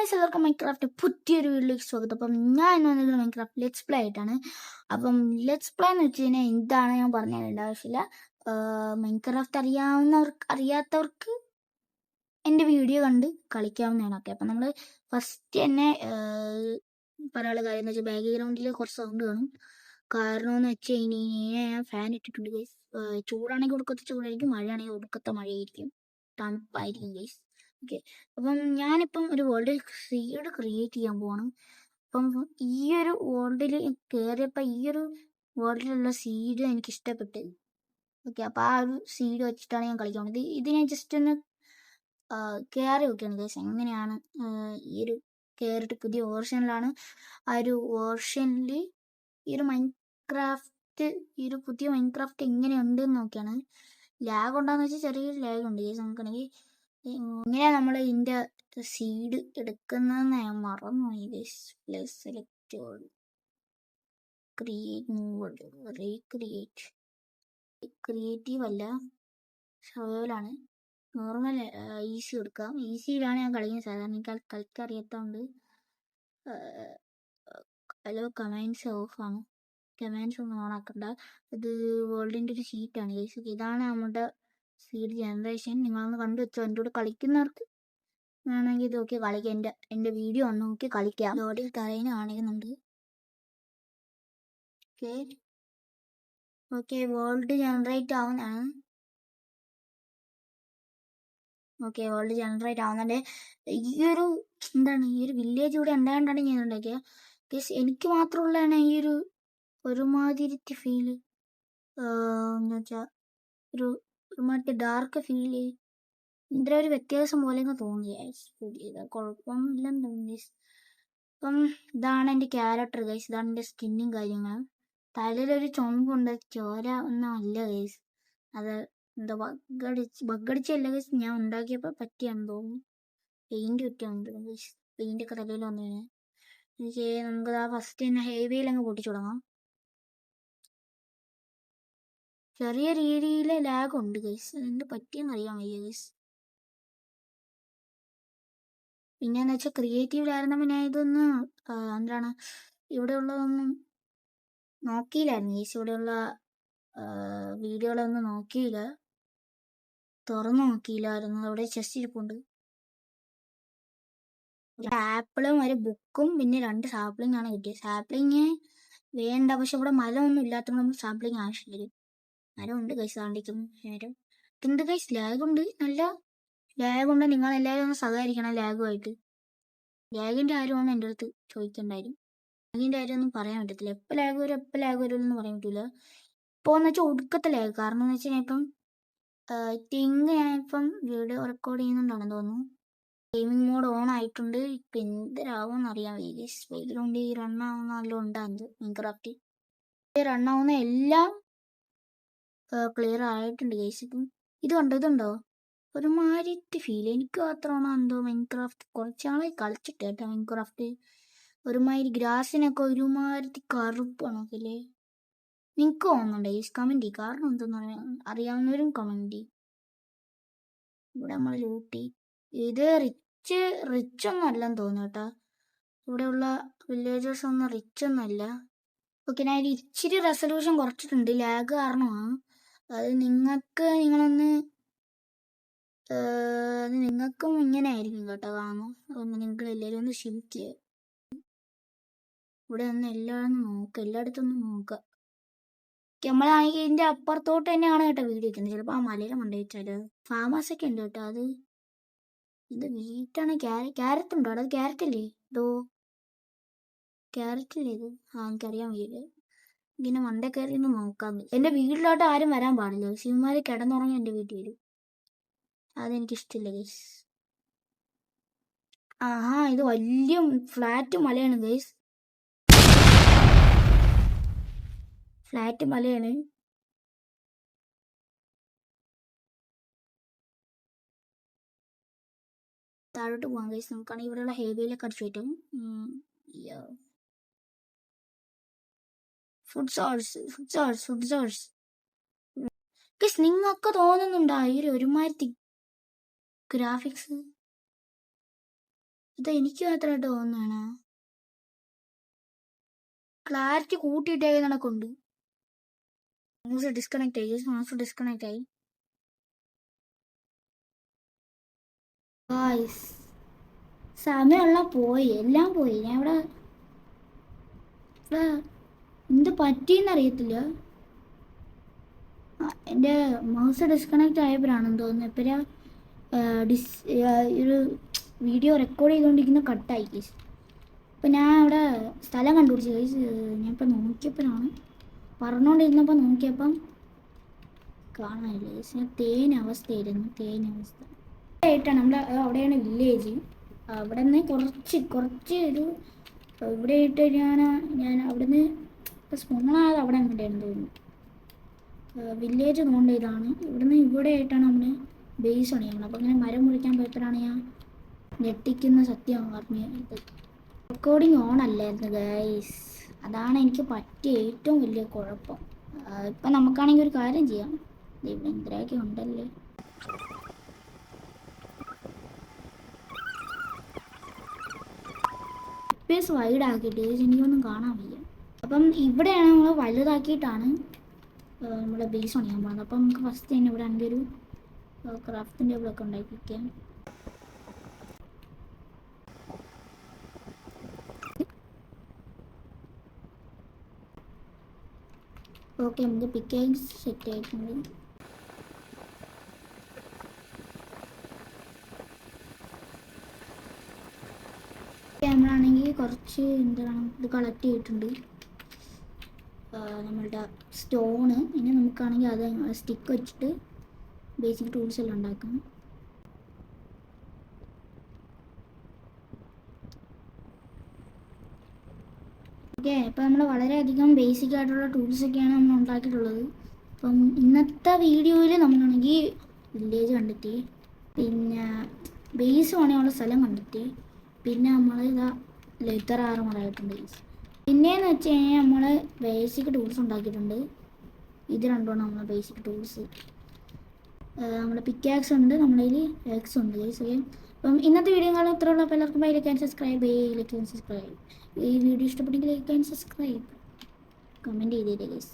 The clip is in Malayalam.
ഗൈസ്, എല്ലാവർക്കും മൈൻക്രാഫ്റ്റ് പുതിയൊരു വീഡിയോയിലേക്ക് സ്വാഗതം. അപ്പം ഞാൻ ഇന്ന് വന്നിട്ടുള്ള മൈൻക്രാഫ്റ്റ് ലെറ്റ്സ് പ്ലേ ആയിട്ടാണ്. അപ്പം ലെറ്റ്സ് പ്ലേ എന്ന് വെച്ച് കഴിഞ്ഞാൽ എന്താണ് ഞാൻ പറഞ്ഞു തരേണ്ട ആവശ്യമില്ല. മൈൻക്രാഫ്റ്റ് അറിയാത്തവർക്ക് എൻ്റെ വീഡിയോ കണ്ട് കളിക്കാവുന്നതാണ്. ഓക്കെ, അപ്പം നമ്മൾ ഫസ്റ്റ് തന്നെ പറയാനുള്ള കാര്യം എന്ന് വെച്ചാൽ ബാക്ക്ഗ്രൗണ്ടിൽ കുറച്ച് സൗണ്ട് കാണും. കാരണം എന്ന് വെച്ച് കഴിഞ്ഞാൽ ഞാൻ ഫാൻ ഇട്ടിട്ടുണ്ട് ഗൈസ്. ചൂടാണെങ്കിൽ ഒടുക്കത്തെ ചൂടായിരിക്കും, മഴയാണെങ്കിൽ ഒടുക്കത്തെ മഴയായിരിക്കും, തണുപ്പായിരിക്കും ഗൈസ്. ഓക്കെ, അപ്പം ഞാനിപ്പം ഒരു വേൾഡ് സീഡ് ക്രിയേറ്റ് ചെയ്യാൻ പോവാണ്. അപ്പം ഈ ഒരു വേൾഡിൽ കയറിയപ്പോൾ ഈ ഒരു വേൾഡിലുള്ള സീഡ് എനിക്ക് ഇഷ്ടപ്പെട്ട്. ഓക്കെ, അപ്പം ആ ഒരു സീഡ് വെച്ചിട്ടാണ് ഞാൻ കളിക്കാൻ പോകുന്നത്. ഇത് ഞാൻ ജസ്റ്റ് ഒന്ന് കയറി വെക്കുകയാണ് ഗൈസ്. എങ്ങനെയാണ് ഈ ഒരു കയറിയിട്ട് പുതിയ വേർഷനിലാണ്. ആ ഒരു വേർഷനിൽ ഈ ഒരു പുതിയ മൈൻക്രാഫ്റ്റ് എങ്ങനെയുണ്ട് എന്ന് നോക്കിയാണ്. ലാഗ് ഉണ്ടാന്ന് വെച്ചാൽ ചെറിയൊരു ലാഗ് ഉണ്ട് ഗൈസ്. നമുക്കാണെങ്കിൽ എങ്ങനെയാ നമ്മൾ ഇതിൻ്റെ സീഡ് എടുക്കുന്നതെന്ന് ഞാൻ മറന്നുപോയി ഗൈസ്. പ്ലസ് സെലക്ട് ക്രിയേറ്റീവ് അല്ല, സർവൈവലാണ്. നോർമൽ ഈസി എടുക്കാം. ഈസിയിലാണ് ഞാൻ കളിക്കുന്നത് സാധാരണ. എനിക്ക് കളിക്കാൻ അറിയാത്തതുകൊണ്ട് ഹലോ കമാൻഡ്സ് ഓഫാണ്. കമാൻഡ്സ് ഒന്നും ഓൺ ആക്കണ്ട. ഇത് വേൾഡിൻ്റെ ഒരു ഷീറ്റാണ് ഗൈസ്. ഇതാണ് നമ്മുടെ സീഡ് ജനറേഷൻ. നിങ്ങളൊന്ന് കണ്ടു വെച്ചോ. എൻ്റെ കൂടെ കളിക്കുന്നവർക്ക് വേണമെങ്കിൽ ഇത് നോക്കി കളിക്കാം. എൻ്റെ വീഡിയോ ഒന്ന് നോക്കി കളിക്കാം. ലോഡിൽ തറയിന് കാണിക്കുന്നുണ്ട്. ഓക്കെ, വേൾഡ് ജനറേറ്റ് ആവുന്നതാണ്. ഓക്കെ, വേൾഡ് ജനറേറ്റ് ആവുന്നുണ്ട്. ഈ ഒരു വില്ലേജ് ഇവിടെ ഉണ്ടാകൊണ്ടാണ് ഞാൻ ഉണ്ടാക്കിയത്. ഗൈസ്, എനിക്ക് മാത്രമുള്ളതാണ് ഈ ഒരുമാതിരി ഫീല് എന്ന് വെച്ചാൽ ഒരുമാതിരി ഡാർക്ക് ഫീല്. ഇതിൻ്റെ ഒരു വ്യത്യാസം പോലെ തോന്നി. കുഴപ്പമൊന്നുമില്ലെന്ന് തോന്നി. അപ്പം ഇതാണ് എൻ്റെ ക്യാരക്ടർ ഗൈസ്. ഇതാണ് എൻ്റെ സ്കിന്നും കാര്യങ്ങളും. തലയിലൊരു ചുമമ്പുണ്ട്, ചോര ഒന്നും അല്ല ഗൈസ്. അത് എന്താ ബഗ്ഗടിച്ചല്ല ഗൈസ്, ഞാൻ ഉണ്ടാക്കിയപ്പോൾ പറ്റിയാണെന്ന് തോന്നുന്നു. പെയിൻറ് പറ്റിയാണെന്ന് തോന്നുന്നു ഗൈസ്. പെയിൻ്റൊക്കെ തലയിൽ വന്നതിന് നമുക്ക് ആ ഫസ്റ്റ് തന്നെ ഹെവിയിൽ അങ്ങ് പൊട്ടിച്ചു തുടങ്ങാം. ചെറിയ രീതിയിൽ ലാഗ് ഉണ്ട് ഗൈസ്. എന്ത് പറ്റിയെന്ന് അറിയാൻ വയ്യ ഗൈസ്. പിന്നെയെന്ന് വെച്ചാൽ ക്രിയേറ്റീവിലായിരുന്നപ്പോൾ ഞാൻ ഇതൊന്ന് ഇവിടെ ഉള്ളതൊന്നും നോക്കിയില്ലായിരുന്നു ഗൈസ്. ഇവിടെയുള്ള വീഡിയോകളൊന്നും നോക്കിയില്ല, തുറന്നു നോക്കിയില്ലായിരുന്നു. അവിടെ ചെസ്റ്റ് ഇരിപ്പുണ്ട്. ആപ്പിളും ഒരു ബുക്കും പിന്നെ 2 സാപ്ലിംഗ് ആണ് കിട്ടിയത്. സാപ്ലിങ് വേണ്ട, പക്ഷെ ഇവിടെ മരമൊന്നും ഇല്ലാത്തതുകൊണ്ട് നമുക്ക് സാപ്ലിങ് ആവശ്യമില്ല. മരമുണ്ട് ഗൈസ്, കാണിക്കുന്നു മരം. എന്ത് ഗൈസ്, ലാഗുണ്ട്, നല്ല ലാഗുണ്ട്. നിങ്ങളെല്ലാവരും ഒന്ന് സഹകരിക്കണം ലാഗുമായിട്ട്. ലാഗിൻ്റെ കാര്യമാണ് എൻ്റെ അടുത്ത് ചോദിക്കേണ്ടായിരുന്നു. ലാഗിൻ്റെ കാര്യമൊന്നും പറയാൻ പറ്റത്തില്ല. എപ്പോൾ ലാഗ് വരും എന്ന് പറയാൻ പറ്റില്ല. ഇപ്പോൾ എന്ന് വെച്ചാൽ ഒടുക്കത്തെ ലാഗ്. കാരണം എന്ന് വെച്ച് കഴിഞ്ഞാൽ ഞാനിപ്പം വീഡിയോ റെക്കോർഡ് ചെയ്യുന്നുണ്ടാണെന്ന് തോന്നുന്നു. ഗെയിമിംഗ് മോഡ് ഓൺ ആയിട്ടുണ്ട്. ഇപ്പം എന്തരാവുമെന്ന് അറിയാൻ വയ്യ. ബാക്ക്ഗ്രൗണ്ട് റണ്ണാവുന്ന നല്ല ഉണ്ടാകുന്നത് മൈൻക്രാഫ്റ്റ്. റണ്ണാവുന്ന എല്ലാം ക്ലിയർ ആയിട്ടുണ്ട് ഗൈസ്. ഇപ്പം ഇതുണ്ടോ ഒരുമാതിരി ഫീൽ. എനിക്ക് മാത്രമാണോ എന്തോ മൈൻക്രാഫ്റ്റ് കുറച്ചാളായി കളിച്ചിട്ട് കേട്ടോ. മൈൻക്രാഫ്റ്റ് ഒരുമാതിരി ഗ്രാസിനൊക്കെ ഒരുമാതിരി കറുപ്പാണോ അല്ലേ? നിങ്ങൾക്ക് തോന്നുന്നുണ്ട് ഗൈസ്? കമൻറ്റ് ചെയ്യും. കാരണം എന്തെന്ന് അറിയാവുന്നവരും കമൻറ്റ് ചെയ്യും. ഇവിടെ നമ്മൾ ലൂട്ടി. ഇത് റിച്ച് ഒന്നും അല്ലെന്ന് തോന്നുന്നു കേട്ടോ. ഇവിടെയുള്ള വില്ലേജേഴ്സ് ഒന്നും റിച്ച് ഒന്നും അല്ല. ഓക്കെ, ഞാൻ ഒരു ഇച്ചിരി റെസൊല്യൂഷൻ കുറച്ചിട്ടുണ്ട്, ലാഗ് കാരണമാണ്. അത് നിങ്ങൾക്കും ഇങ്ങനെ ആയിരിക്കും കേട്ടോ കാണും. അതുകൊണ്ട് നിങ്ങൾ എല്ലാവരും ഒന്ന് ക്ഷമിക്കുക. ഇവിടെ ഒന്ന് എല്ലായിടത്തും ഒന്ന് നോക്കുക. നമ്മളാണെങ്കിൽ ഇതിൻ്റെ അപ്പുറത്തോട്ട് തന്നെയാണ് കേട്ടോ വീഡിയോ വയ്ക്കുന്നത്. ചിലപ്പോൾ ആ മലയിലെ മണ്ടയിച്ചാൽ ഫാമേഴ്സ് ഒക്കെ ഉണ്ട് കേട്ടോ. ഇത് വീട്ടാണ്. ക്യാരറ്റ് ഉണ്ടോ? അത് ക്യാരറ്റ് അല്ലേ? ക്യാരറ്റ് അല്ലേ ഇത്? എനിക്കറിയാൻ വയ്യ. ഇങ്ങനെ മണ്ട കയറി ഒന്ന് നോക്കാം. എൻ്റെ വീട്ടിലോട്ട് ആരും വരാൻ പാടില്ല. ശിവന്മാർ കിടന്നുറങ്ങി എൻ്റെ വീട്ടിൽ വരും. അതെനിക്കിഷ്ടമില്ല ഗൈസ്. ഇത് വലിയ ഫ്ലാറ്റ് മലയാണ് ഗൈസ്. ഫ്ലാറ്റ് മലയാണ്. താഴോട്ട് പോകാം ഗൈസ്. നമുക്കാണെങ്കിൽ ഇവിടെയുള്ള ഹെവിയിലൊക്കെ അടിച്ചു പറ്റും. ഫുഡ് സോഴ്സ് ഗൈസ്, നിങ്ങൾക്ക് തോന്നുന്നുണ്ടോ ഈ ഒരുമാതിരി ഗ്രാഫിക്സ്? ഇത് എനിക്ക് മാത്രമായിട്ട് തോന്നുകയാണ്. ക്ലാരിറ്റി കൂട്ടിയിട്ടേക്കുന്നതിനെ കൊണ്ട് മൗസ് ഡിസ്കണക്ട് ആയി. മൗസ് ഡിസ്കണക്ട് ആയി. സമയമുള്ള പോയി, എല്ലാം പോയി. ഞാൻ ഇവിടെ എന്ത് പറ്റിയെന്നറിയത്തില്ല. എൻ്റെ മൗസ് ഡിസ്കണക്റ്റ് ആയപ്പോഴാണെന്ന് തോന്നുന്നു. എപ്പോഴാ ഒരു വീഡിയോ റെക്കോർഡ് ചെയ്തുകൊണ്ടിരിക്കുന്ന കട്ടായി കേസ്. അപ്പം ഞാൻ അവിടെ സ്ഥലം കണ്ടുപിടിച്ചു കേസ്. ഞാനിപ്പോൾ നോക്കിയപ്പോഴാണ് പറഞ്ഞുകൊണ്ടിരുന്നപ്പോൾ നോക്കിയപ്പം കാണാനില്ല കേസ്. ഞാൻ തേനവസ്ഥ ആയിട്ടാണ് നമ്മുടെ അവിടെയാണ് വില്ലേജ്. അവിടെ നിന്ന് കുറച്ച് ഒരു ഇവിടെ ആയിട്ട് ഞാൻ അവിടെ നിന്ന് സ്പോണായത് അവിടെ എങ്ങോട്ടായിരുന്നു തോന്നുന്നു. വില്ലേജ് നോണ്ട ഇതാണ്. ഇവിടുന്ന് ഇവിടെ ആയിട്ടാണ് നമ്മൾ ബേസ് പണിയുന്നത്. അപ്പോൾ ഇങ്ങനെ മരം മുറിക്കാൻ പോയപ്പോഴാണ് ഞാൻ ഞെട്ടിക്കുന്ന സത്യം പറഞ്ഞത്. റെക്കോർഡിങ് ഓൺ അല്ലായിരുന്നു ഗൈസ്. അതാണ് എനിക്ക് പറ്റിയ ഏറ്റവും വലിയ കുഴപ്പം. ഇപ്പം നമുക്കാണെങ്കിൽ ഒരു കാര്യം ചെയ്യാം. ഇവിടെ ഇന്ദ്രയൊക്കെ ഉണ്ടല്ലേ. സ്പേസ് വൈഡ് ആക്കിയിട്ട് എനിക്കൊന്നും കാണാൻ വയ്യ. അപ്പം ഇവിടെയാണ് നമ്മൾ വലുതാക്കിയിട്ടാണ് നമ്മുടെ ബേസ് പണിയാൻ പോകുന്നത്. അപ്പം നമുക്ക് ഫസ്റ്റ് തന്നെ ഇവിടെ ആണെങ്കിൽ ഒരു ക്രാഫ്റ്റിംഗ് ടേബിളൊക്കെ ഉണ്ടാക്കിയിരിക്കാം. ഓക്കെ, നമുക്ക് പിക്കേഴ്സ് സെറ്റ് ആയിട്ടുണ്ട്. നമ്മളാണെങ്കിൽ കുറച്ച് എന്താണ് ഇത് കളക്ട് ചെയ്തിട്ടുണ്ട്, നമ്മളുടെ സ്റ്റോണ്. ഇനി നമുക്കാണെങ്കിൽ അത് സ്റ്റിക്ക് വെച്ചിട്ട് ബേസിക് ടൂൾസ് എല്ലാം ഉണ്ടാക്കാം. ഓക്കെ, ഇപ്പോൾ നമ്മൾ വളരെയധികം ബേസിക് ആയിട്ടുള്ള ടൂൾസൊക്കെയാണ് നമ്മൾ ഉണ്ടാക്കിയിട്ടുള്ളത്. അപ്പം ഇന്നത്തെ വീഡിയോയിൽ നമ്മളാണെങ്കിൽ വില്ലേജ് കണ്ടെത്തി, പിന്നെ ബേസ് പണിയുള്ള സ്ഥലം കണ്ടെത്തി, പിന്നെ നമ്മൾ ഇതാ ലെതർ ആർമറായിട്ടുണ്ട്. പിന്നെയെന്ന് വെച്ച് കഴിഞ്ഞാൽ നമ്മൾ ബേസിക് ടൂൾസ് ഉണ്ടാക്കിയിട്ടുണ്ട്. ഇത് രണ്ടുമാണ് നമ്മൾ ബേസിക് ടൂൾസ്. നമ്മുടെ പിക്കാക്സ് ഉണ്ട്, നമ്മുടെ കയ്യിൽ എക്സ് ഉണ്ട് ഗൈസ്. അപ്പം ഇന്നത്തെ വീഡിയോ കാണാൻ ഇത്ര ഉള്ളപ്പോൾ എല്ലാവർക്കും ലൈക്ക് ആൻഡ് സബ്സ്ക്രൈബ്. ഈ വീഡിയോ ഇഷ്ടപ്പെട്ടെങ്കിൽ ലൈക്ക് ആൻഡ് സബ്സ്ക്രൈബ്, കമൻറ്റ് ചെയ്തേരെ ഗൈസ്.